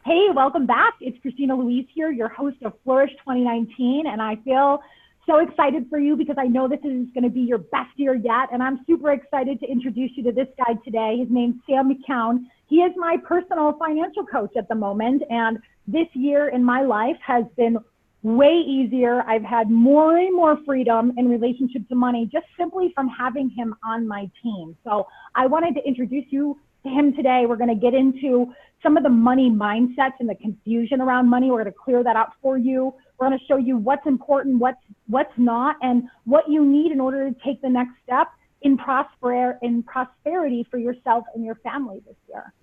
Hey, welcome back. It's Christina Louise here, your host of Flourish 2019, and I feel so excited for you because I know this is going to be your best year yet, and I'm super excited to introduce you to this guy today. His name's Sam McCown. He is my personal financial coach at the moment, and this year in my life has been way easier. I've had more and more freedom in relationship to money just simply from having him on my team. So I wanted to introduce you to him today. We're going to get into some of the money mindsets and the confusion around money. We're going to clear that up for you. We're going to show you what's important, what's not, and what you need in order to take the next step in prosperity for yourself and your family this year.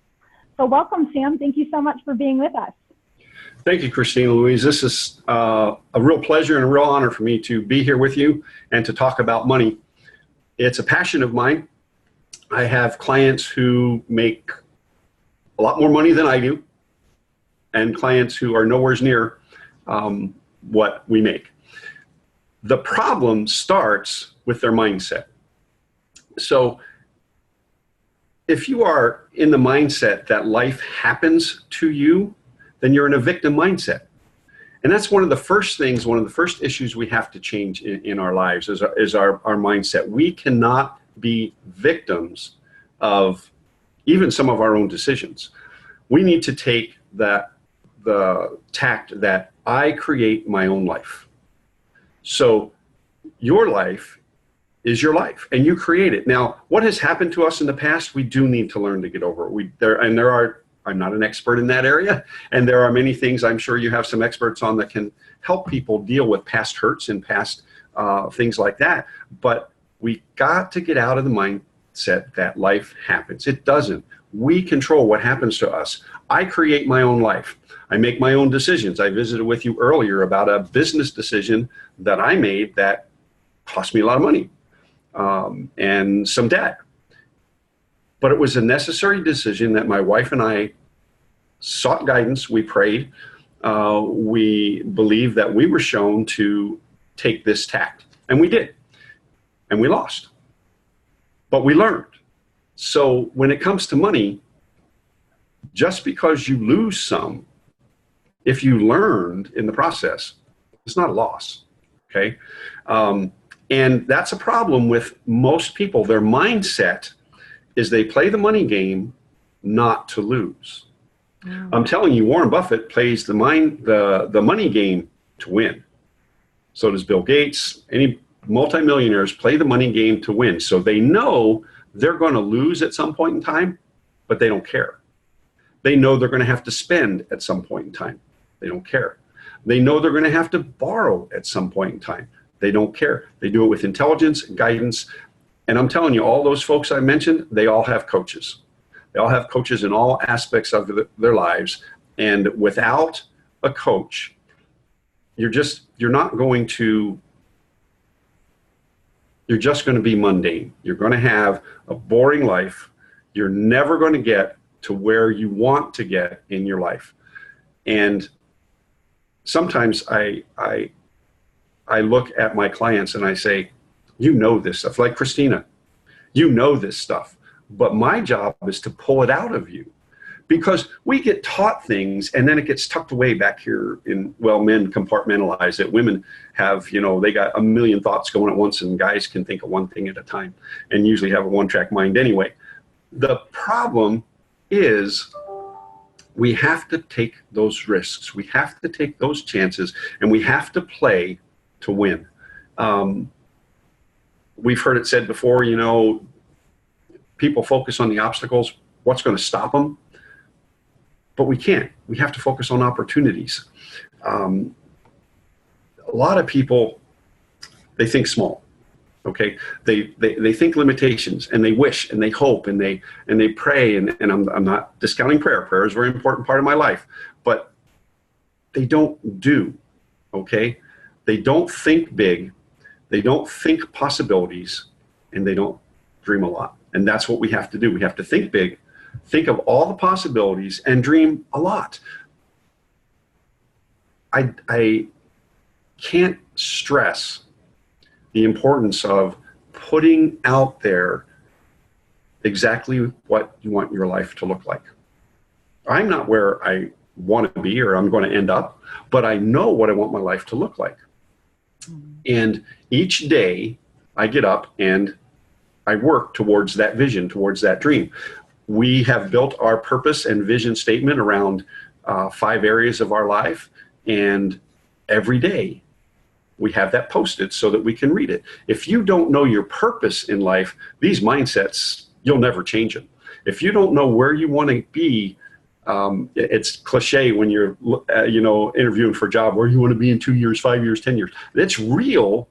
So welcome, Sam. Thank you so much for being with us. Thank you, Christina Louise. This is a real pleasure and a real honor for me to be here with you and to talk about money. It's a passion of mine. I have clients who make a lot more money than I do, and clients who are nowhere near what we make. The problem starts with their mindset. So if you are in the mindset that life happens to you, then you're in a victim mindset. And that's one of the first things, one of the first issues we have to change in our lives is our mindset. We cannot be victims of even some of our own decisions. We need to take the tact that I create my own life. So your life is your life and you create it. Now, what has happened to us in the past, we do need to learn to get over it. I'm not an expert in that area, and there are many things I'm sure you have some experts on that can help people deal with past hurts and past things like that. But we got to get out of the mindset that life happens. It doesn't. We control what happens to us. I create my own life. I make my own decisions. I visited with you earlier about a business decision that I made that cost me a lot of money and some debt. But it was a necessary decision that my wife and I sought guidance. We prayed. We believed that we were shown to take this tact. And we did. And we lost. But we learned. So when it comes to money, just because you lose some, if you learned in the process, it's not a loss. Okay? And that's a problem with most people. Their mindset is they play the money game not to lose. Mm. I'm telling you, Warren Buffett plays the money game to win. So does Bill Gates. Any multimillionaires play the money game to win. So they know they're going to lose at some point in time, but they don't care. They know they're going to have to spend at some point in time. They don't care. They know they're going to have to borrow at some point in time. They don't care. They do it with intelligence and guidance. And I'm telling you, all those folks I mentioned, they all have coaches. They all have coaches in all aspects of their lives. And without a coach, you're just going to be mundane. You're going to have a boring life. You're never going to get to where you want to get in your life. And sometimes I look at my clients and I say, you know this stuff, like Christina, you know this stuff, but my job is to pull it out of you, because we get taught things and then it gets tucked away back here men compartmentalize it. Women have, they got a million thoughts going at once, and guys can think of one thing at a time and usually have a one-track mind anyway. The problem is we have to take those risks. We have to take those chances, and we have to play to win. We've heard it said before, people focus on the obstacles, what's going to stop them? But we can't. We have to focus on opportunities. A lot of people, they think small, okay? They think limitations, and they wish, and they hope, and they pray, and I'm not discounting prayer. Prayer is a very important part of my life, but they don't do, okay? They don't think big. They don't think possibilities, and they don't dream a lot. And that's what we have to do. We have to think big, think of all the possibilities, and dream a lot. I can't stress the importance of putting out there exactly what you want your life to look like. I'm not where I want to be or I'm going to end up, but I know what I want my life to look like. And each day I get up and I work towards that vision, towards that dream. We have built our purpose and vision statement around 5 areas of our life. And every day we have that posted so that we can read it. If you don't know your purpose in life, these mindsets, you'll never change them. If you don't know where you want to be, it's cliche when you're, interviewing for a job, where you want to be in 2 years, 5 years, 10 years. It's real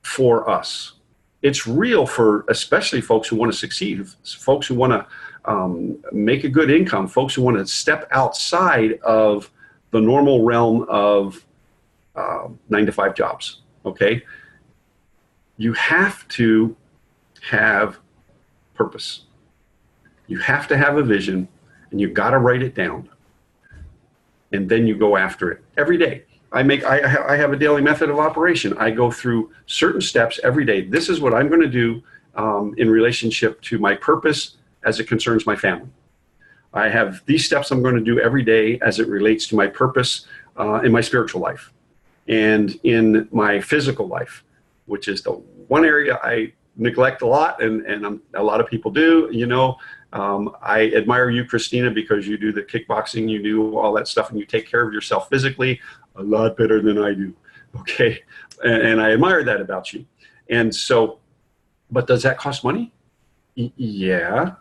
for us. It's real for especially folks who want to succeed, folks who want to make a good income, folks who want to step outside of the normal realm of 9-to-5 jobs. Okay, you have to have purpose. You have to have a vision, and you got to write it down, and then you go after it every day. I have a daily method of operation. I go through certain steps every day. This is what I'm going to do in relationship to my purpose as it concerns my family. I have these steps I'm going to do every day as it relates to my purpose in my spiritual life and in my physical life, which is the one area I neglect a lot, and a lot of people do. I admire you, Christina, because you do the kickboxing, you do all that stuff, and you take care of yourself physically a lot better than I do. Okay. And I admire that about you. And so, but does that cost money? Yeah.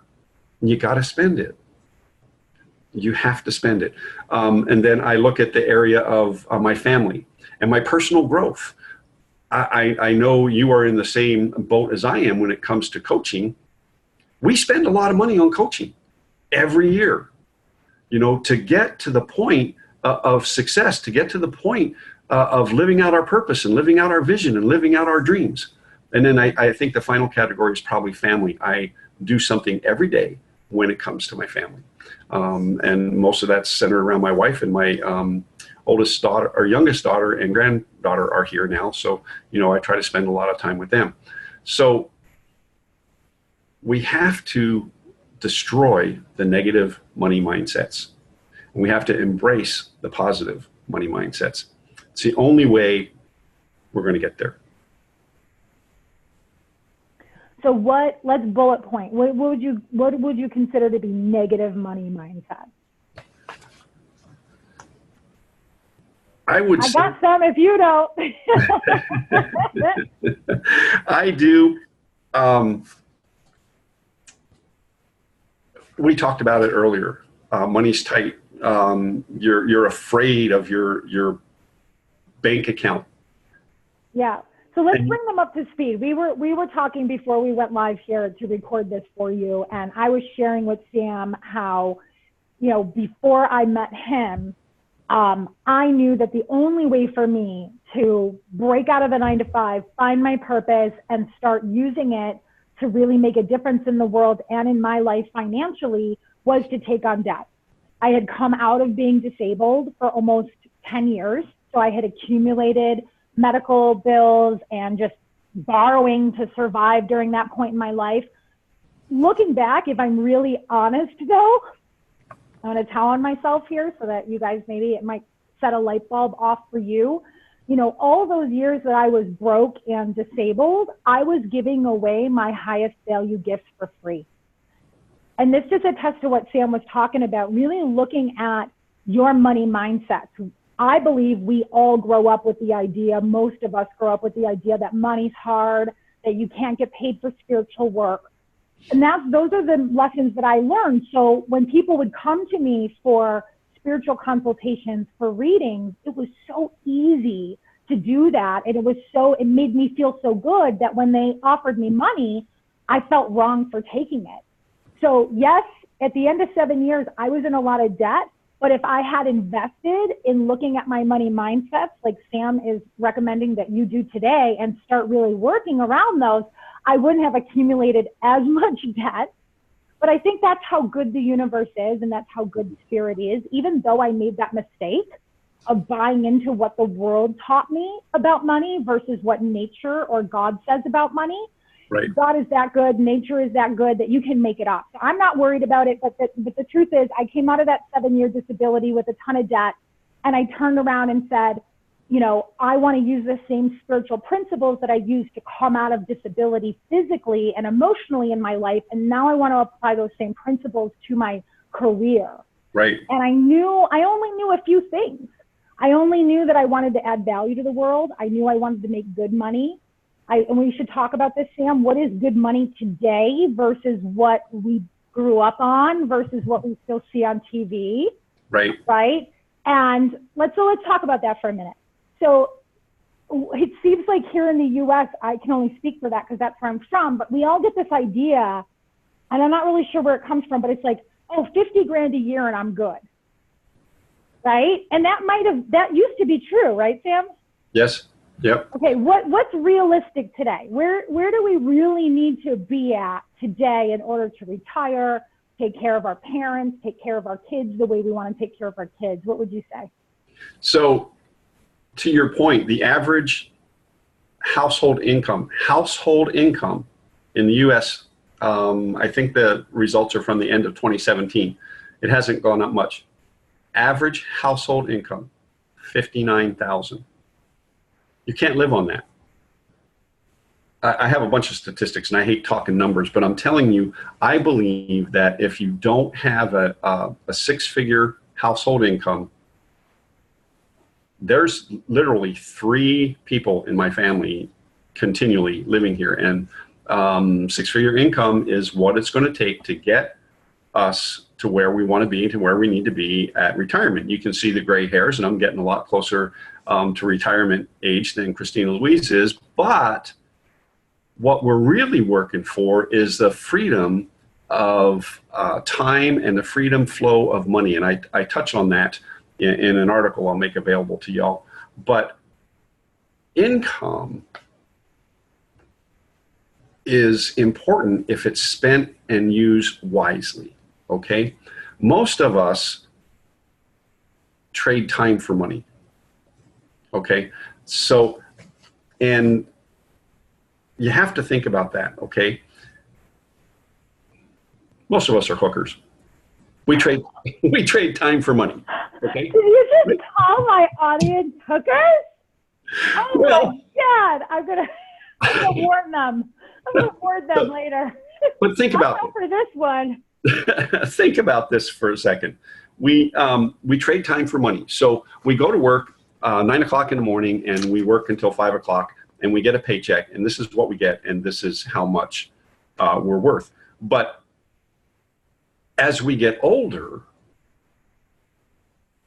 You got to spend it. You have to spend it. And then I look at the area of my family and my personal growth. I know you are in the same boat as I am when it comes to coaching. We spend a lot of money on coaching every year, to get to the point of success, to get to the point of living out our purpose and living out our vision and living out our dreams. And then I think the final category is probably family. I do something every day when it comes to my family. And most of that's centered around my wife, and my oldest daughter, or youngest daughter and granddaughter are here now. So, I try to spend a lot of time with them. So we have to destroy the negative money mindsets. And we have to embrace the positive money mindsets. It's the only way we're going to get there. So let's bullet point. What would you consider to be negative money mindset? I got some if you don't. I do. We talked about it earlier. Money's tight. You're afraid of your bank account. Yeah. So let's bring them up to speed. We were talking before we went live here to record this for you, and I was sharing with Sam how, before I met him, I knew that the only way for me to break out of the 9-to-5, find my purpose, and start using it to really make a difference in the world and in my life financially was to take on debt. I had come out of being disabled for almost 10 years. So I had accumulated medical bills and just borrowing to survive during that point in my life. Looking back, if I'm really honest though, I'm going to tell on myself here so that you guys, maybe it might set a light bulb off for you. All those years that I was broke and disabled, I was giving away my highest value gifts for free. And this just attests to what Sam was talking about, really looking at your money mindset. I believe we all grow up with the idea, most of us grow up with the idea that money's hard, that you can't get paid for spiritual work. And those are the lessons that I learned. So when people would come to me for spiritual consultations, for readings, it was so easy to do that. And it made me feel so good that when they offered me money, I felt wrong for taking it. So yes, at the end of 7 years, I was in a lot of debt. But if I had invested in looking at my money mindsets, like Sam is recommending that you do today, and start really working around those, I wouldn't have accumulated as much debt. But I think that's how good the universe is, and that's how good spirit is. Even though I made that mistake of buying into what the world taught me about money versus what nature or God says about money, Right. God is that good, nature is that good that you can make it up. So I'm not worried about it, but the truth is I came out of that 7-year disability with a ton of debt, and I turned around and said, you know, I want to use the same spiritual principles that I used to come out of disability physically and emotionally in my life, and now I want to apply those same principles to my career. Right. And I only knew a few things. I only knew that I wanted to add value to the world. I knew I wanted to make good money. And we should talk about this, Sam. What is good money today versus what we grew up on versus what we still see on TV? Right. Right. And let's talk about that for a minute. So it seems like here in the U.S., I can only speak for that because that's where I'm from, but we all get this idea, and I'm not really sure where it comes from, but it's like, oh, 50 grand a year and I'm good. Right. And that used to be true, right, Sam? Yes. Yep. Okay, what's realistic today? Where do we really need to be at today in order to retire, take care of our parents, take care of our kids the way we want to take care of our kids? What would you say? So to your point, the average household income in the U.S., I think the results are from the end of 2017. It hasn't gone up much. Average household income, $59,000. You can't live on that. I have a bunch of statistics, and I hate talking numbers, but I'm telling you, I believe that if you don't have a 6-figure household income, there's literally 3 people in my family continually living here, and 6-figure income is what it's going to take to get us to where we want to be, to where we need to be at retirement. You can see the gray hairs, and I'm getting a lot closer to retirement age than Christina Louise is. But what we're really working for is the freedom of time and the freedom flow of money. And I touch on that in an article I'll make available to y'all. But income is important if it's spent and used wisely. Okay, most of us trade time for money. Okay, so, and you have to think about that. Okay, most of us are hookers. We trade time for money. Okay. Did you just call my audience hookers? Oh well, my God! I'm gonna warn them. I'm gonna warn them later. But think about it. For this one. Think about this for a second. We trade time for money. So we go to work 9 o'clock in the morning, and we work until 5 o'clock, and we get a paycheck, and this is what we get, and this is how much we're worth. But as we get older,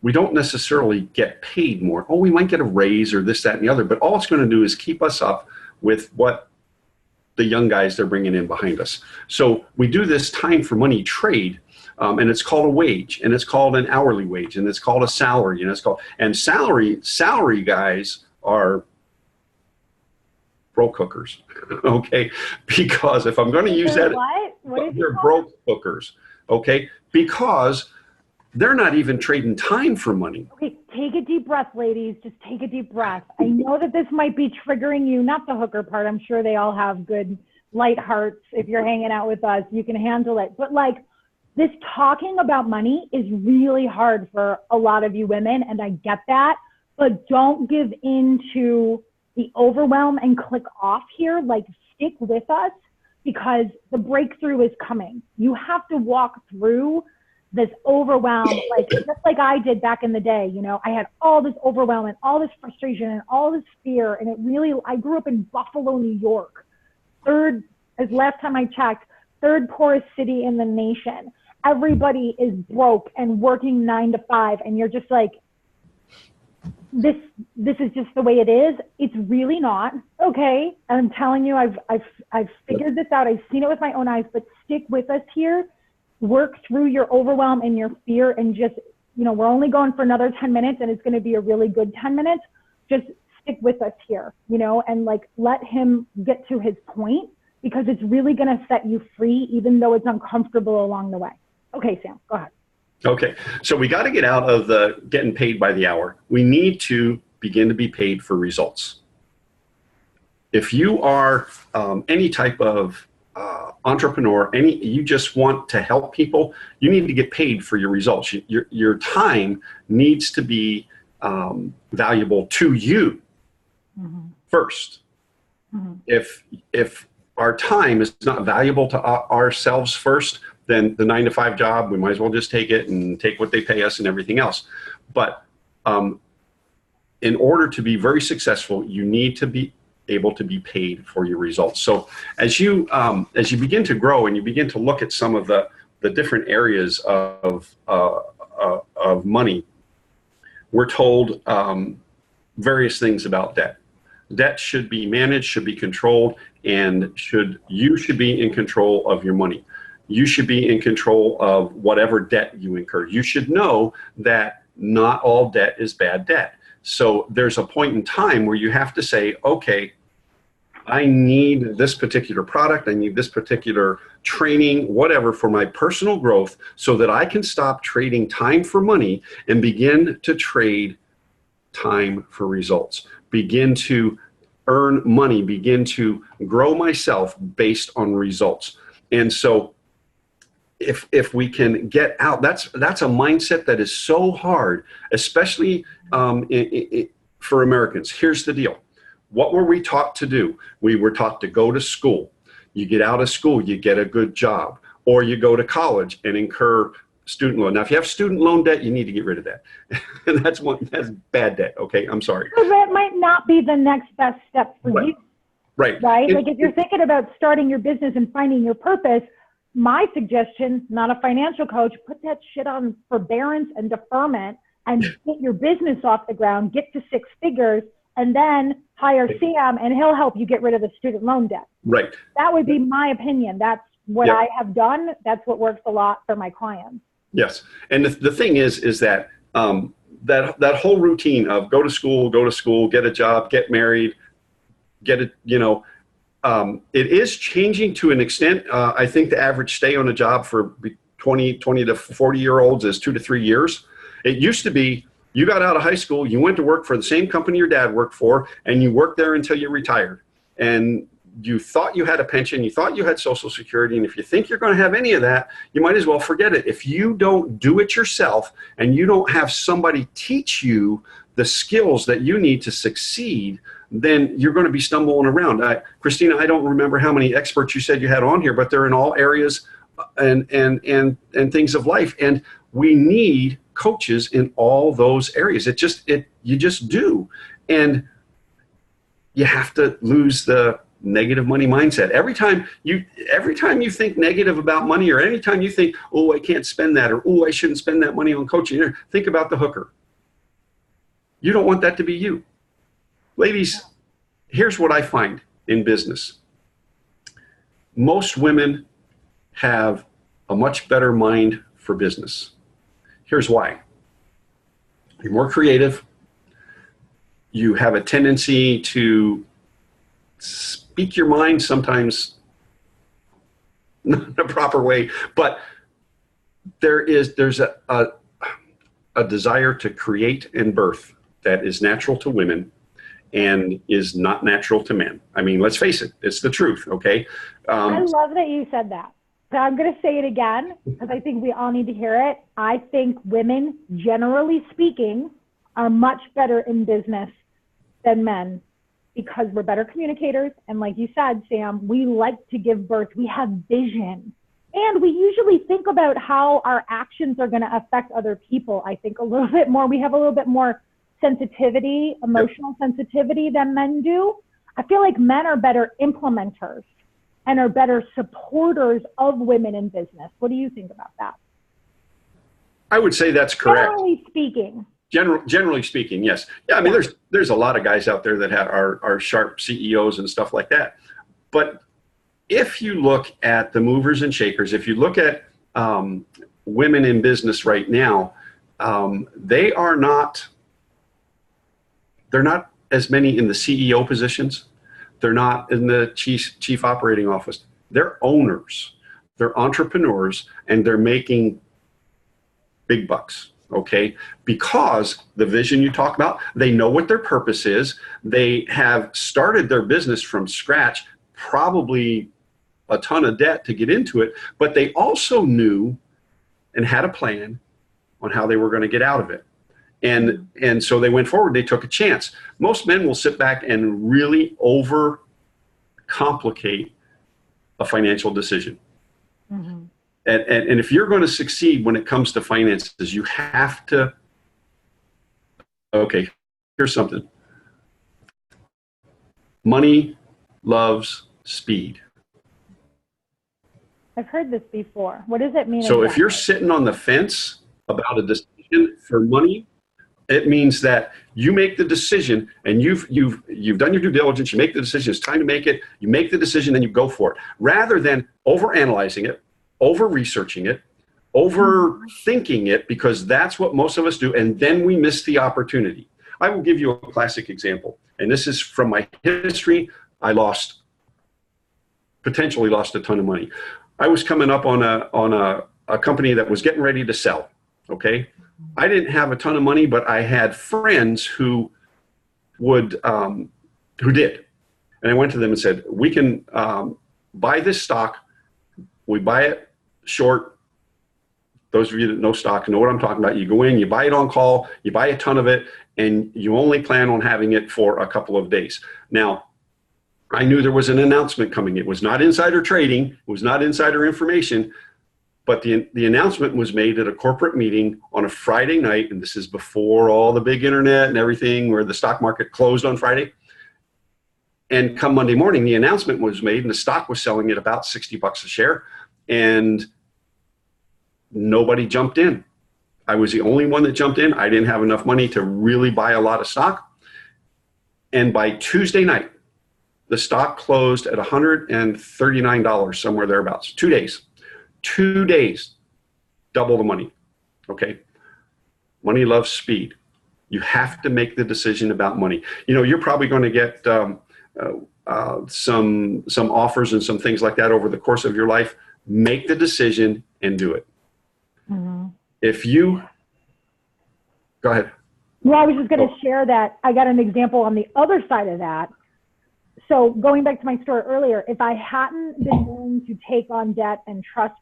we don't necessarily get paid more. Oh, we might get a raise or this, that, and the other, but all it's going to do is keep us up with what the young guys they're bringing in behind us. So we do this time for money trade, and it's called a wage, and it's called an hourly wage, and it's called a salary, and it's called, and salary guys are broke hookers, okay? Because if I'm going to use that, they're broke hookers, okay? Because they're not even trading time for money. Okay, take a deep breath, ladies. Just take a deep breath. I know that this might be triggering you, not the hooker part. I'm sure they all have good light hearts. If you're hanging out with us, you can handle it. But like, this talking about money is really hard for a lot of you women, and I get that. But don't give in to the overwhelm and click off here. Like, stick with us, because the breakthrough is coming. You have to walk through this overwhelm, like just like I did back in the day. You know, I had all this overwhelm and all this frustration and all this fear. And it really, I grew up in Buffalo, New York, as last time I checked, 3rd poorest city in the nation. Everybody is broke and working 9 to 5. And you're just like, this is just the way it is. It's really not. Okay. And I'm telling you, I've figured this out. I've seen it with my own eyes, but stick with us here. Work through your overwhelm and your fear, and just, you know, we're only going for another 10 minutes, and it's going to be a really good 10 minutes. Just stick with us here, you know, and like, let him get to his point, because it's really going to set you free, even though it's uncomfortable along the way. Okay, Sam, go ahead. Okay. So we got to get out of the getting paid by the hour. We need to begin to be paid for results. if you are any type of entrepreneur, you just want to help people, you need to get paid for your results. Your time needs to be valuable to you first. If our time is not valuable to ourselves first, then the 9-to-5 job, we might as well just take it and take what they pay us and everything else. But in order to be very successful, you need to be able to be paid for your results. So as you begin to grow and you begin to look at some of the different areas of money, we're told various things about debt. Debt should be managed, should be controlled, and you should be in control of your money. You should be in control of whatever debt you incur. You should know that not all debt is bad debt. So there's a point in time where you have to say, okay, I need this particular product, I need this particular training, whatever, for my personal growth, so that I can stop trading time for money and begin to trade time for results. Begin to earn money, begin to grow myself based on results. And so if we can get out, that's a mindset that is so hard, especially for Americans. Here's the deal. What were we taught to do? We were taught to go to school. You get out of school, you get a good job, or you go to college and incur student loan. Now, if you have student loan debt, you need to get rid of that. that's bad debt. Okay, I'm sorry. So that might not be the next best step for you. Right. Right. Like if you're thinking about starting your business and finding your purpose, my suggestion, not a financial coach, put that shit on forbearance and deferment and get your business off the ground, get to 6 figures, and then hire Sam and he'll help you get rid of the student loan debt. Right. That would be my opinion. That's what I have done. That's what works a lot for my clients. Yes. And the thing is that that whole routine of go to school, get a job, get married, get it, it is changing to an extent. I think the average stay on a job for 20 to 40-year-olds is 2 to 3 years. It used to be you got out of high school, you went to work for the same company your dad worked for, and you worked there until you retired. And you thought you had a pension, you thought you had Social Security, and if you think you're going to have any of that, you might as well forget it. If you don't do it yourself and you don't have somebody teach you the skills that you need to succeed, then you're going to be stumbling around. Christina, I don't remember how many experts you said you had on here, but they're in all areas and things of life. And we need coaches in all those areas. You just do. And you have to lose the negative money mindset. Every time you think negative about money, or anytime you think, oh, I can't spend that, or oh, I shouldn't spend that money on coaching, think about the hooker. You don't want that to be you. Ladies, here's what I find in business. Most women have a much better mind for business. Here's why. You're more creative. You have a tendency to speak your mind, sometimes not in a proper way, but there's a desire to create and birth that is natural to women and is not natural to men. I mean, let's face it, it's the truth, okay? I love that you said that. So I'm going to say it again because I think we all need to hear it. I think women, generally speaking, are much better in business than men because we're better communicators. And like you said, Sam, we like to give birth. We have vision. And we usually think about how our actions are going to affect other people. I think a little bit more. We have a little bit more sensitivity, emotional sensitivity than men do. I feel like men are better implementers and are better supporters of women in business. What do you think about that? I would say that's correct. Generally speaking. Generally speaking, yes. Yeah, I mean, there's a lot of guys out there that are sharp CEOs and stuff like that. But if you look at the movers and shakers, if you look at women in business right now, they're not as many in the CEO positions. They're not in the chief operating office. They're owners. They're entrepreneurs, and they're making big bucks. okay? Because the vision you talk about, they know what their purpose is. They have started their business from scratch, probably a ton of debt to get into it, but they also knew and had a plan on how they were going to get out of it. And so they went forward, they took a chance. Most men will sit back and really over complicate a financial decision. Mm-hmm. And if you're going to succeed when it comes to finances, you have to, okay, here's something. Money loves speed. I've heard this before. What does it mean? So exactly? If you're sitting on the fence about a decision for money, it means that you make the decision and you've done your due diligence, you make the decision, it's time to make it, you make the decision and you go for it. Rather than over-analyzing it, over-researching it, overthinking it, because that's what most of us do, and then we miss the opportunity. I will give you a classic example, and this is from my history. I potentially lost a ton of money. I was coming up on a company that was getting ready to sell, okay? I didn't have a ton of money, but I had friends who did. And I went to them and said, we can buy this stock. We buy it short. Those of you that know stock know what I'm talking about. You go in, you buy it on call, you buy a ton of it, and you only plan on having it for a couple of days. Now, I knew there was an announcement coming. It was not insider trading. It was not insider information. But the announcement was made at a corporate meeting on a Friday night, and this is before all the big internet and everything, where the stock market closed on Friday. And come Monday morning, the announcement was made, and the stock was selling at about $60 a share, and nobody jumped in. I was the only one that jumped in. I didn't have enough money to really buy a lot of stock. And by Tuesday night, the stock closed at $139, somewhere thereabouts. 2 days. 2 days, double the money, okay? Money loves speed. You have to make the decision about money. You know, you're probably going to get some offers and some things like that over the course of your life. Make the decision and do it. Mm-hmm. Go ahead. Well, I was just going to share that I got an example on the other side of that. So going back to my story earlier, if I hadn't been willing to take on debt and trust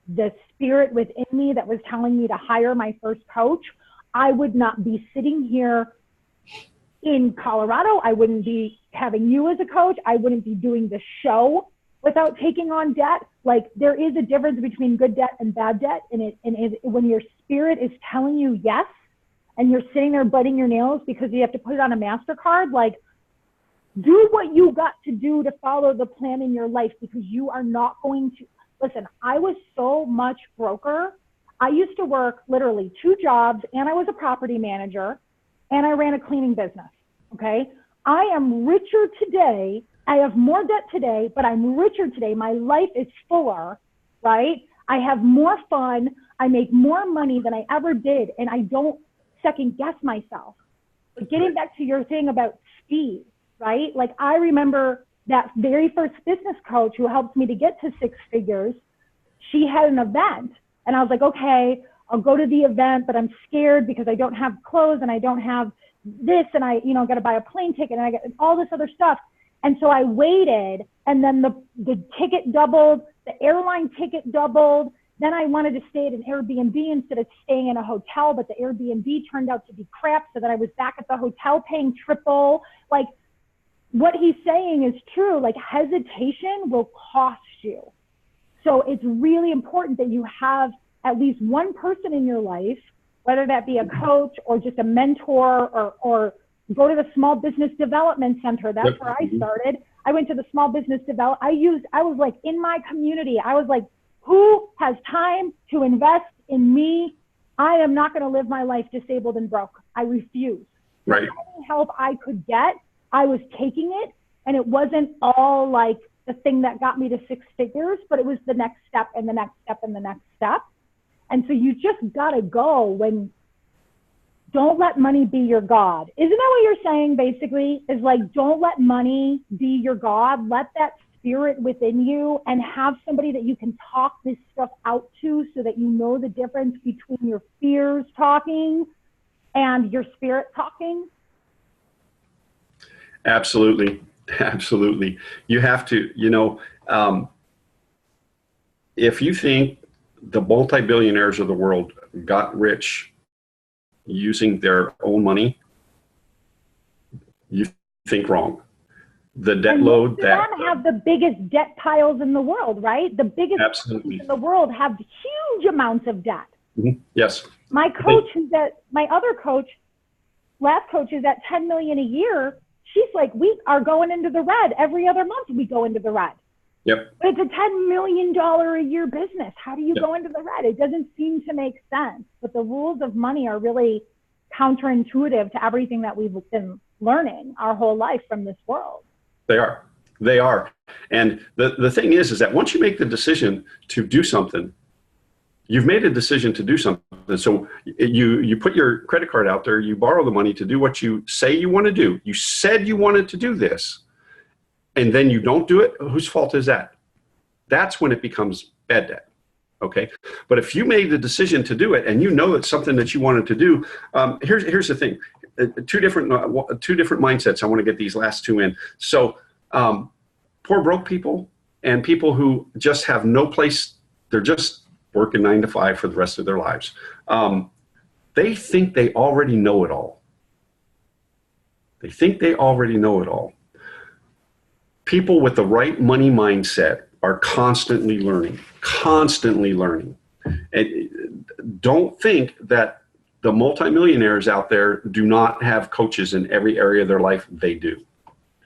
the spirit within me that was telling me to hire my first coach, I would not be sitting here in Colorado. I wouldn't be having you as a coach. I wouldn't be doing the show without taking on debt. Like, there is a difference between good debt and bad debt. And when your spirit is telling you yes, and you're sitting there biting your nails because you have to put it on a MasterCard, like, do what you got to do to follow the plan in your life, because you are not going to. Listen, I was so much broker. I used to work literally 2 jobs, and I was a property manager, and I ran a cleaning business, okay? I am richer today. I have more debt today, but I'm richer today. My life is fuller, right? I have more fun. I make more money than I ever did, and I don't second guess myself. But getting back to your thing about speed, right? Like, I remember that very first business coach who helped me to get to 6 figures, she had an event, and I was like, okay, I'll go to the event, but I'm scared because I don't have clothes and I don't have this, and I, got to buy a plane ticket, and I got all this other stuff. And so I waited, and then the ticket doubled, the airline ticket doubled. Then I wanted to stay at an Airbnb instead of staying in a hotel, but the Airbnb turned out to be crap. So then I was back at the hotel paying triple. Like, what he's saying is true. Like, hesitation will cost you. So it's really important that you have at least one person in your life, whether that be a coach or just a mentor, or go to the Small Business Development Center. That's where I started. I went to the Small Business Development. I was like, in my community, I was like, who has time to invest in me? I am not going to live my life disabled and broke. I refuse. Right. Any help I could get, I was taking it, and it wasn't all like the thing that got me to 6 figures, but it was the next step and the next step and the next step. And so you just got to go when, don't let money be your God. Isn't that what you're saying basically? Is like, don't let money be your God. Let that spirit within you and have somebody that you can talk this stuff out to so that you know the difference between your fears talking and your spirit talking? Absolutely. Absolutely. You have to, if you think the multi-billionaires of the world got rich using their own money, you think wrong. The debt load that have the biggest debt piles in the world, right? The biggest absolutely in the world have huge amounts of debt. Mm-hmm. Yes. My coach my other coach, last coach, is at 10 million a year. She's like, we are going into the red every other month. We go into the red. Yep. But it's a $10 million a year business. How do you go into the red? It doesn't seem to make sense. But the rules of money are really counterintuitive to everything that we've been learning our whole life from this world. They are. They are. And the thing is that once you make the decision to do something, you've made a decision to do something. So you put your credit card out there, you borrow the money to do what you say you want to do. You said you wanted to do this, and then you don't do it. Whose fault is that? That's when it becomes bad debt. Okay. But if you made the decision to do it and you know it's something that you wanted to do, here's the thing. Two different mindsets. I want to get these last two in. So poor broke people and people who just have no place, they're just working 9 to 5 for the rest of their lives. They think they already know it all. They think they already know it all. People with the right money mindset are constantly learning. And don't think that the multimillionaires out there do not have coaches in every area of their life. They do.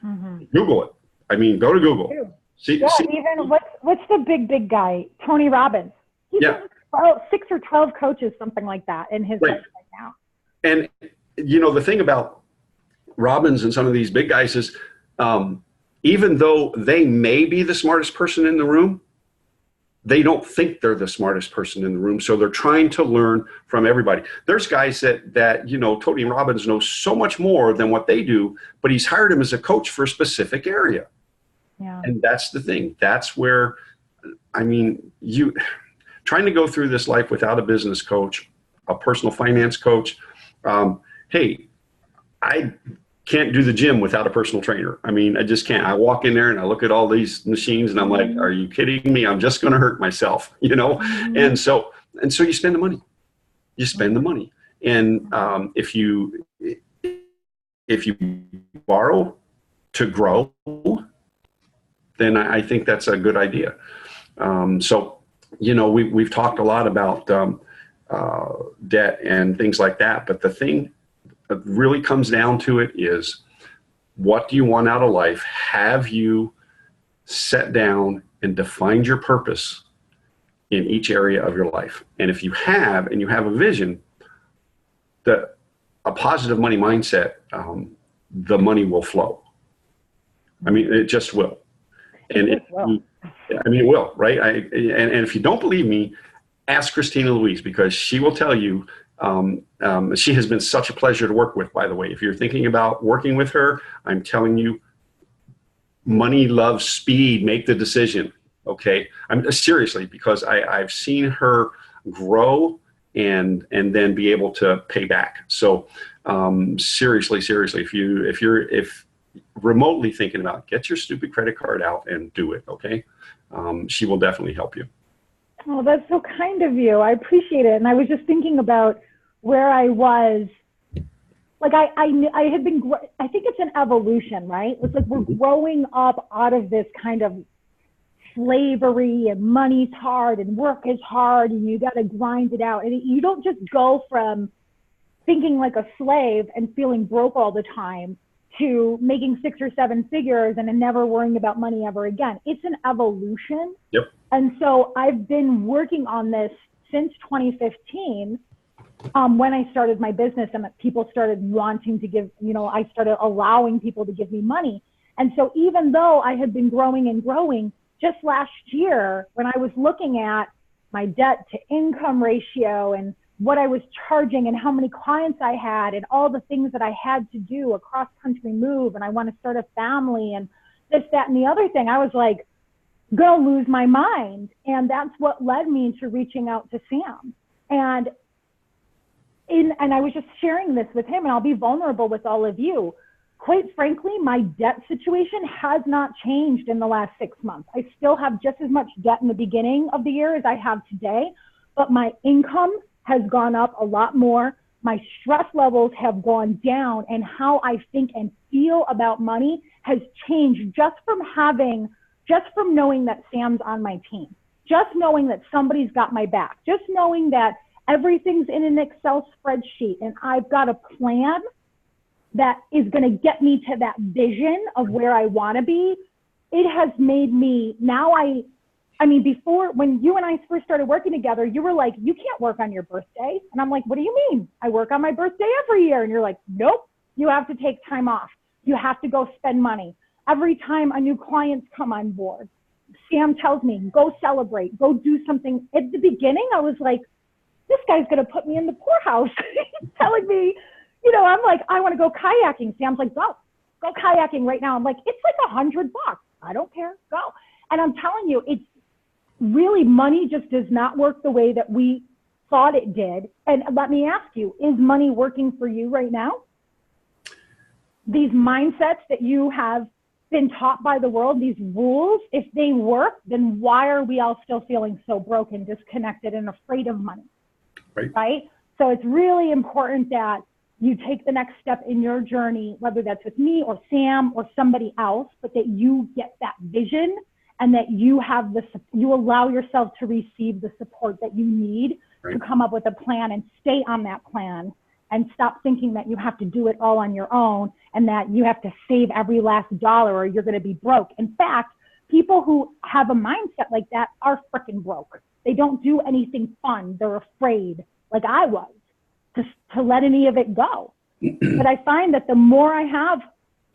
Mm-hmm. Google it. I mean, go to Google. See, even what's the big guy? Tony Robbins. He's got 6 or 12 coaches, something like that, in his life right now. And the thing about Robbins and some of these big guys is, even though they may be the smartest person in the room, they don't think they're the smartest person in the room. So they're trying to learn from everybody. There's guys that Tony Robbins knows so much more than what they do, but he's hired him as a coach for a specific area. Yeah. And that's the thing. That's where, trying to go through this life without a business coach, a personal finance coach. Hey, I can't do the gym without a personal trainer. I just can't. I walk in there and I look at all these machines and I'm like, are you kidding me? I'm just going to hurt myself, Mm-hmm. And so you spend the money. And if you borrow to grow, then I think that's a good idea. We've talked a lot about debt and things like that, but the thing that really comes down to it is, what do you want out of life? Have you sat down and defined your purpose in each area of your life? And if you have, and you have a vision, a positive money mindset, the money will flow. It just will. And it will, right? And if you don't believe me, ask Christina Louise, because she will tell you. She has been such a pleasure to work with, by the way. If you're thinking about working with her, I'm telling you, money loves speed. Make the decision. Okay. I'm seriously, because I've seen her grow and then be able to pay back. So, seriously, if you're remotely thinking about, get your stupid credit card out and do it. Okay. She will definitely help you. Oh, that's so kind of you. I appreciate it. And I was just thinking about where I was. Like I had been, I think it's an evolution, right? It's like we're growing up out of this kind of slavery, and money's hard and work is hard and you got to grind it out. And you don't just go from thinking like a slave and feeling broke all the time to making 6 or 7 figures and then never worrying about money ever again. It's an evolution. Yep. And so I've been working on this since 2015, when I started my business and people started wanting to give, I started allowing people to give me money. And so even though I had been growing and growing, just last year, when I was looking at my debt to income ratio and what I was charging and how many clients I had and all the things that I had to do, a cross-country move, and I want to start a family and this, that, and the other thing. I was like, gonna lose my mind. And that's what led me to reaching out to Sam. And I was just sharing this with him, and I'll be vulnerable with all of you. Quite frankly, my debt situation has not changed in the last 6 months. I still have just as much debt in the beginning of the year as I have today, but my income has gone up a lot more. My stress levels have gone down, and how I think and feel about money has changed just from knowing that Sam's on my team, just knowing that somebody's got my back, just knowing that everything's in an Excel spreadsheet and I've got a plan that is going to get me to that vision of where I want to be. It has made me, now I mean, before, when you and I first started working together, you were like, you can't work on your birthday. And I'm like, what do you mean? I work on my birthday every year. And you're like, nope, you have to take time off. You have to go spend money. Every time a new client's come on board, Sam tells me, go celebrate, go do something. At the beginning, I was like, this guy's going to put me in the poorhouse. He's telling me, you know, I'm like, I want to go kayaking. Sam's like, go kayaking right now. I'm like, it's like $100. I don't care, go. And I'm telling you, it's really, money just does not work the way that we thought it did. And let me ask you, is money working for you right now? These mindsets that you have been taught by the world, these rules, if they work, then why are we all still feeling so broken, disconnected, and afraid of money? Right? So it's really important that you take the next step in your journey, whether that's with me or Sam or somebody else, but that you get that vision and that you allow yourself to receive the support that you need to come up with a plan and stay on that plan, and stop thinking that you have to do it all on your own and that you have to save every last dollar or you're going to be broke. In fact, people who have a mindset like that are freaking broke. They don't do anything fun. They're afraid, like I was, to let any of it go. But I find that the more I have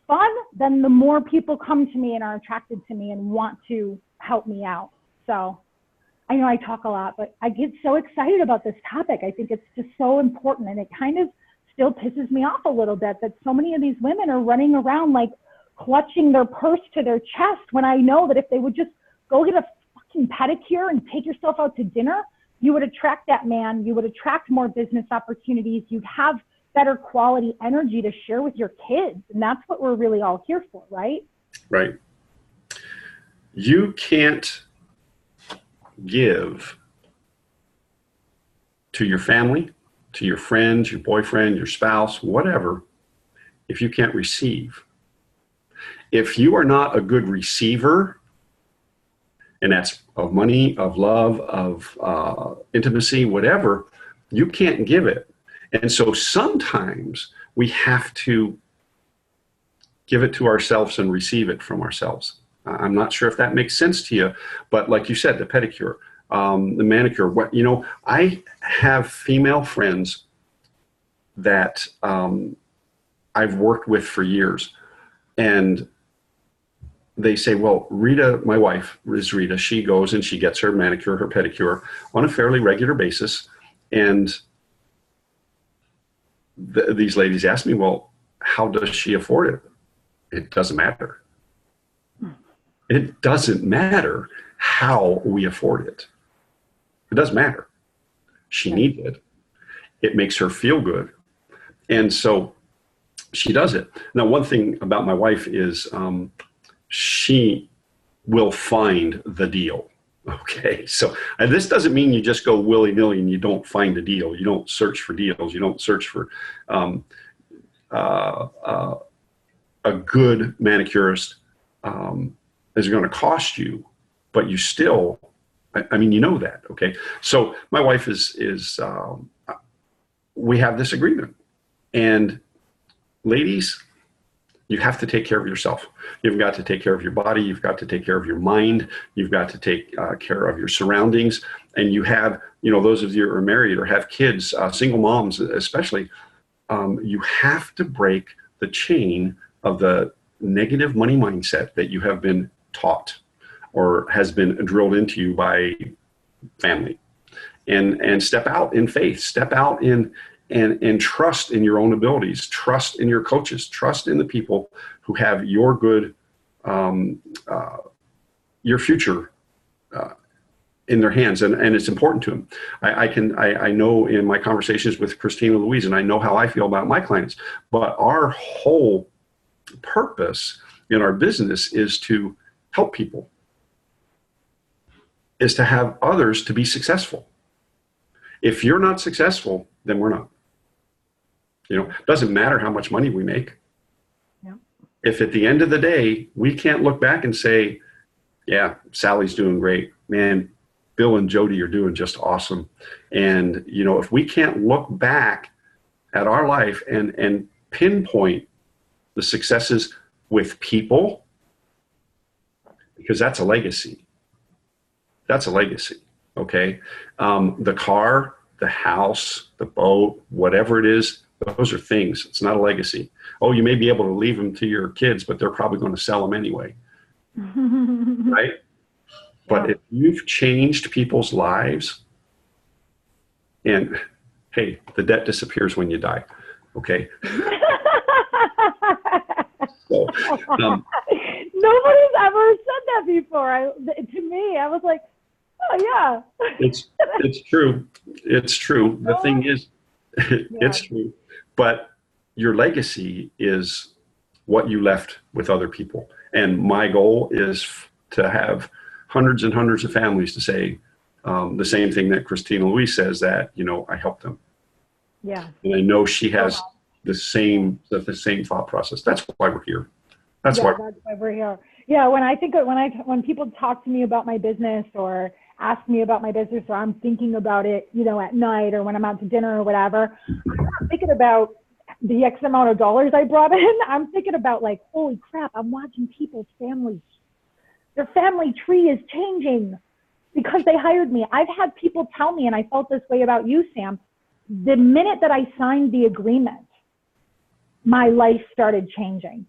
fun, then the more people come to me and are attracted to me and want to help me out. So I know I talk a lot, but I get so excited about this topic. I think it's just so important, and it kind of still pisses me off a little bit that so many of these women are running around like clutching their purse to their chest, when I know that if they would just go get a fucking pedicure and take yourself out to dinner, you would attract that man, you would attract more business opportunities, you'd have better quality energy to share with your kids. And that's what we're really all here for, right? Right. You can't give to your family, to your friends, your boyfriend, your spouse, whatever, if you can't receive. If you are not a good receiver, and that's of money, of love, of intimacy, whatever, you can't give it. And so sometimes we have to give it to ourselves and receive it from ourselves. I'm not sure if that makes sense to you, but like you said, the pedicure, the manicure, I have female friends that I've worked with for years, and they say, well, Rita, my wife is Rita, she goes and she gets her manicure, her pedicure on a fairly regular basis. And these ladies ask me, well, how does she afford it? It doesn't matter. It doesn't matter how we afford it. It doesn't matter. She needs it. It makes her feel good. And so she does it. Now, one thing about my wife is she will find the deal. Okay, so this doesn't mean you just go willy-nilly and you don't find a deal. You don't search for deals. You don't search for a good manicurist is going to cost you, but you still, I mean, you know that, okay? So my wife is we have this agreement. And ladies, you have to take care of yourself. You've got to take care of your body. You've got to take care of your mind. You've got to take care of your surroundings. And you have, those of you who are married or have kids, single moms especially, you have to break the chain of the negative money mindset that you have been taught or has been drilled into you by family. And step out in faith. Step out in and trust in your own abilities, trust in your coaches, trust in the people who have your good um, your future in their hands, and it's important to them. I know in my conversations with Christina Louise, and I know how I feel about my clients, but our whole purpose in our business is to help people, is to have others to be successful. If you're not successful, then we're not. It doesn't matter how much money we make. Yeah. If at the end of the day, we can't look back and say, yeah, Sally's doing great, man, Bill and Jody are doing just awesome. And, if we can't look back at our life and pinpoint the successes with people, because that's a legacy. That's a legacy. Okay. The car, the house, the boat, whatever it is, those are things. It's not a legacy. Oh, you may be able to leave them to your kids, but they're probably going to sell them anyway. Right? But if you've changed people's lives, and hey, the debt disappears when you die. Okay. So, nobody's ever said that before. To me, I was like, oh yeah. It's true. It's true. The thing is, it's true. But your legacy is what you left with other people. And my goal is to have hundreds and hundreds of families to say the same thing that Christina Louise says, that, I helped them. Yeah. And I know she has the same thought process. That's why we're here. That's why we're here. Yeah. When people talk to me about my business or ask me about my business, or I'm thinking about it, at night, or when I'm out to dinner or whatever, I'm not thinking about the X amount of dollars I brought in. I'm thinking about, like, holy crap, I'm watching people's families. Their family tree is changing because they hired me. I've had people tell me, and I felt this way about you, Sam, the minute that I signed the agreement, my life started changing.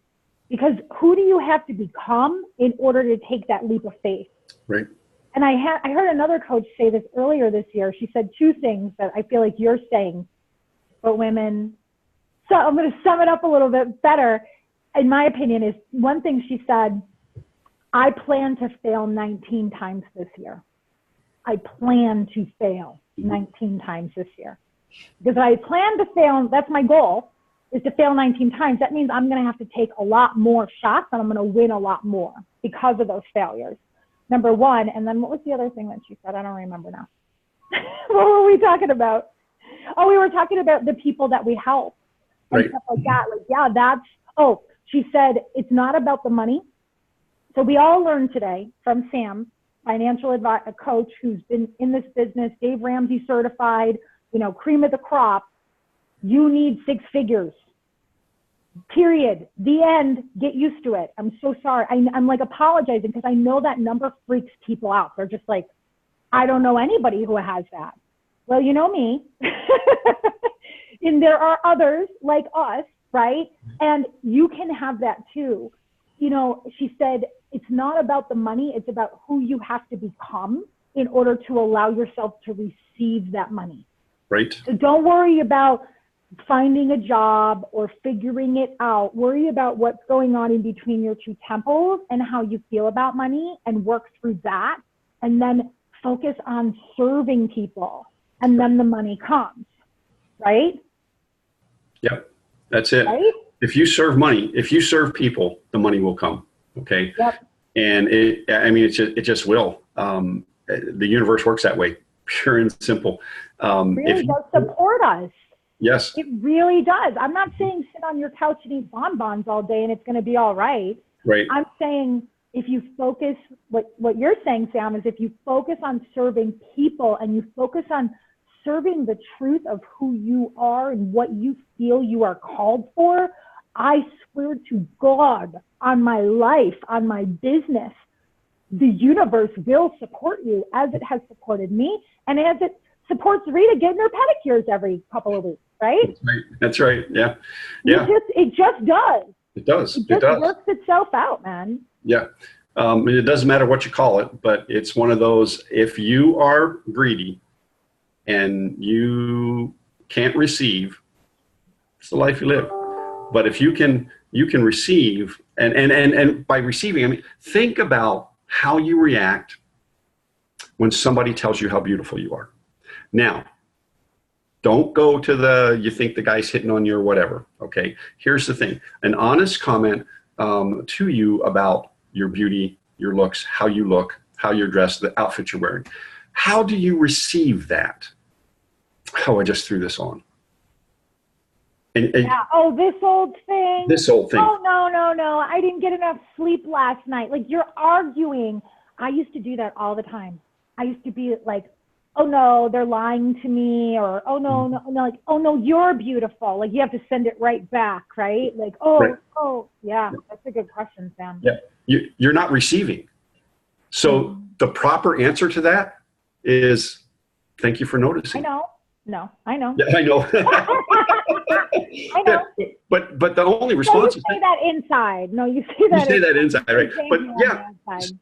Because who do you have to become in order to take that leap of faith? Right. And I heard another coach say this earlier this year. She said two things that I feel like you're saying for women. So I'm going to sum it up a little bit better. In my opinion, is one thing she said, I plan to fail 19 times this year. I plan to fail 19 times this year. Because I plan to fail, that's my goal, is to fail 19 times. That means I'm going to have to take a lot more shots, and I'm going to win a lot more because of those failures. Number one. And then what was the other thing that she said? I don't remember now. What were we talking about? Oh, we were talking about the people that we help and stuff like that. Like, yeah, she said, it's not about the money. So we all learned today from Sam, financial coach who's been in this business, Dave Ramsey certified, cream of the crop. You need 6 figures. Period. The end. Get used to it. I'm so sorry. I'm like apologizing because I know that number freaks people out. They're just like, I don't know anybody who has that. Well, you know me. And there are others like us, right? And you can have that too. She said, it's not about the money. It's about who you have to become in order to allow yourself to receive that money. Right. So don't worry about finding a job or figuring it out. Worry about what's going on in between your two temples and how you feel about money, and work through that. And then focus on serving people, and then the money comes. Right? Yep. That's it. Right? If you serve people, the money will come. Okay. Yep. And it just will. The universe works that way, pure and simple. It really does support us. Yes. It really does. I'm not saying sit on your couch and eat bonbons all day and it's going to be all right. Right. I'm saying if you focus, what you're saying, Sam, is if you focus on serving people and you focus on serving the truth of who you are and what you feel you are called for, I swear to God, on my life, on my business, the universe will support you as it has supported me, and as it supports Rita getting her pedicures every couple of weeks, right? That's right. Yeah. Yeah. It just does. It does. It just works itself out, man. Yeah. It doesn't matter what you call it, but it's one of those, if you are greedy and you can't receive, it's the life you live. But if you can receive And by receiving, I mean, think about how you react when somebody tells you how beautiful you are. Now, don't go to you think the guy's hitting on you or whatever. Okay. Here's the thing. An honest comment to you about your beauty, your looks, how you look, how you're dressed, the outfit you're wearing. How do you receive that? Oh, I just threw this on. And yeah. Oh, this old thing. This old thing. Oh, no. I didn't get enough sleep last night. Like, you're arguing. I used to do that all the time. I used to be like, oh no, they're lying to me, or oh no, like, oh no, you're beautiful. Like, you have to send it right back, right? Like, Right. Yeah, that's a good question, Sam. Yeah, you're not receiving. So the proper answer to that is, thank you for noticing. I know. No, I know. Yeah, I know. I know. Yeah, but the only response is, you say that inside. No, you say that. You say that inside, right? But yeah,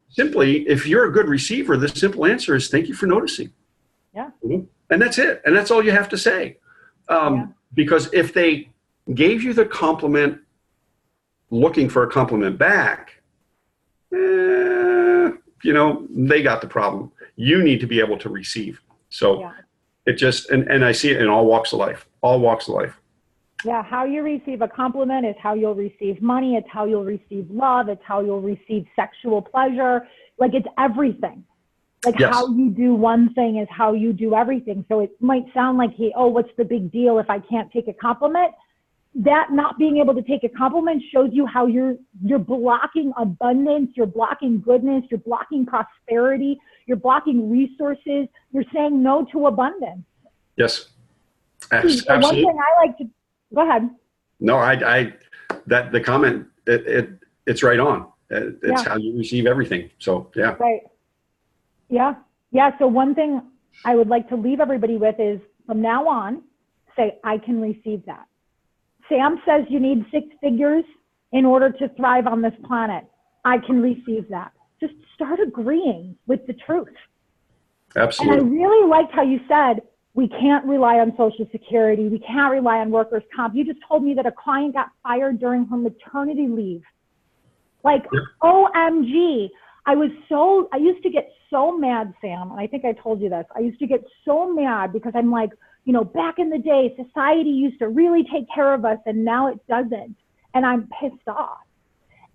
simply, if you're a good receiver, the simple answer is thank you for noticing. Yeah. And that's it. And that's all you have to say. Because if they gave you the compliment looking for a compliment back, they got the problem. You need to be able to receive. So it just, and I see it in all walks of life, Yeah, how you receive a compliment is how you'll receive money. It's how you'll receive love. It's how you'll receive sexual pleasure. Like, it's everything. Like, how you do one thing is how you do everything. So it might sound like, what's the big deal if I can't take a compliment? That not being able to take a compliment shows you how you're blocking abundance, you're blocking goodness, you're blocking prosperity, you're blocking resources, you're saying no to abundance. Yes. Absolutely. One thing I like to, go ahead. No, the comment, it's right on. It's how you receive everything. So, yeah. Right. Yeah. Yeah. So one thing I would like to leave everybody with is, from now on, say, I can receive that. Sam says you need 6 figures in order to thrive on this planet. I can receive that. Just start agreeing with the truth. Absolutely. And I really liked how you said, we can't rely on Social Security. We can't rely on workers' comp. You just told me that a client got fired during her maternity leave. Like, OMG. I used to get so mad, Sam, and I think I told you this. I used to get so mad because I'm like, back in the day, society used to really take care of us, and now it doesn't. And I'm pissed off.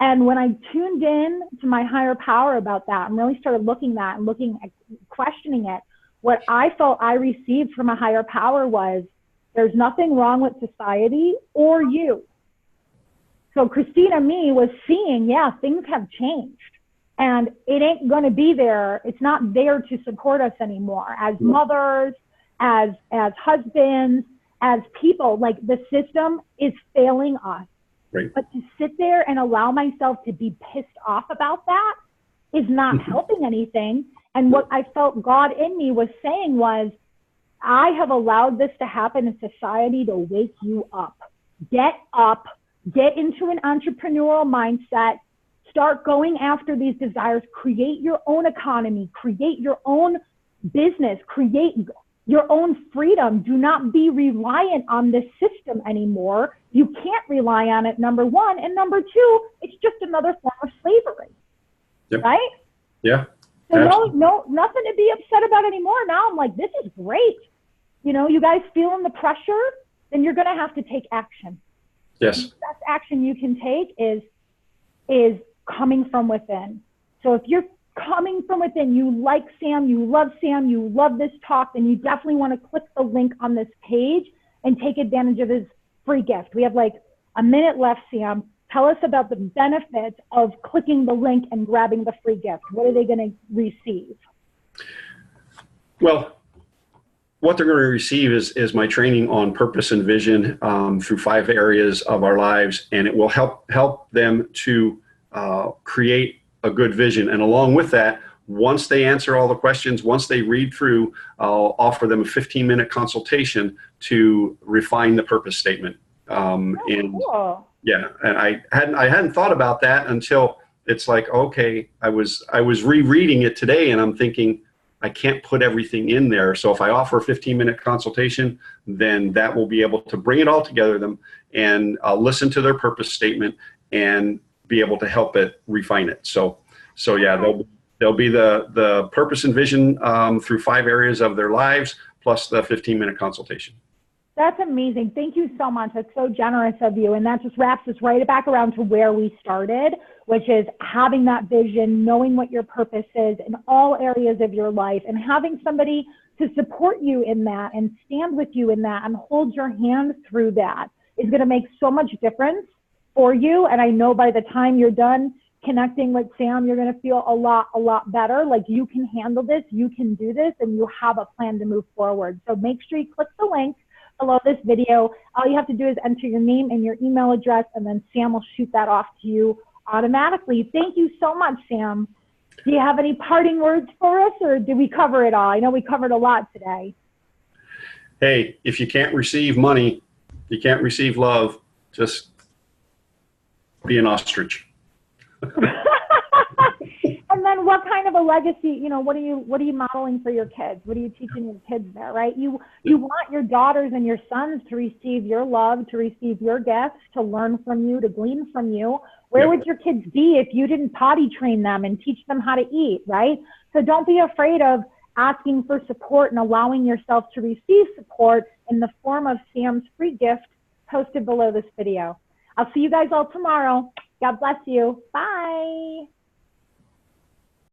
And when I tuned in to my higher power about that and really started looking at questioning it, what I felt I received from a higher power was, there's nothing wrong with society or you. So Christina Me was seeing, things have changed. And it ain't going to be there. It's not there to support us anymore as mothers, as husbands, as people. Like, the system is failing us. Right. But to sit there and allow myself to be pissed off about that is not helping anything. And what I felt God in me was saying was, I have allowed this to happen in society to wake you up. Get up, get into an entrepreneurial mindset, start going after these desires, create your own economy, create your own business, create your own freedom. Do not be reliant on this system anymore. You can't rely on it, number one. And number two, it's just another form of slavery. Yep. Right? Yeah. So nothing to be upset about anymore. Now I'm like, this is great. You guys feeling the pressure, then you're going to have to take action. Yes. The best action you can take is coming from within. So if you're coming from within, you like Sam, you love this talk, then you definitely want to click the link on this page and take advantage of his free gift. We have like a minute left, Sam. Tell us about the benefits of clicking the link and grabbing the free gift. What are they going to receive? Well, what they're going to receive is my training on purpose and vision through 5 areas of our lives, and it will help them to create a good vision. And along with that, once they answer all the questions, once they read through, I'll offer them a 15-minute consultation to refine the purpose statement. Cool. Yeah, and I hadn't thought about that until it's like, okay, I was rereading it today, and I'm thinking, I can't put everything in there. So if I offer a 15-minute consultation, then that will be able to bring it all together them, and I'll listen to their purpose statement and be able to help it refine it. So yeah, there'll be the purpose and vision through 5 areas of their lives, plus the 15-minute consultation. That's amazing. Thank you so much. That's so generous of you. And that just wraps us right back around to where we started, which is having that vision, knowing what your purpose is in all areas of your life, and having somebody to support you in that and stand with you in that and hold your hand through that is going to make so much difference for you. And I know by the time you're done connecting with Sam, you're going to feel a lot better. Like you can handle this, you can do this, and you have a plan to move forward. So make sure you click the link below this video. All you have to do is enter your name and your email address, and then Sam will shoot that off to you automatically. Thank you so much, Sam. Do you have any parting words for us, or did we cover it all? I know we covered a lot today. Hey, if you can't receive money, you can't receive love, just be an ostrich. And then what kind of a legacy, you know, what are you modeling for your kids? What are you teaching your kids there, right? You want your daughters and your sons to receive your love, to receive your gifts, to learn from you, to glean from you. Where would your kids be if you didn't potty train them and teach them how to eat, right? So don't be afraid of asking for support and allowing yourself to receive support in the form of Sam's free gift posted below this video. I'll see you guys all tomorrow. God bless you. Bye.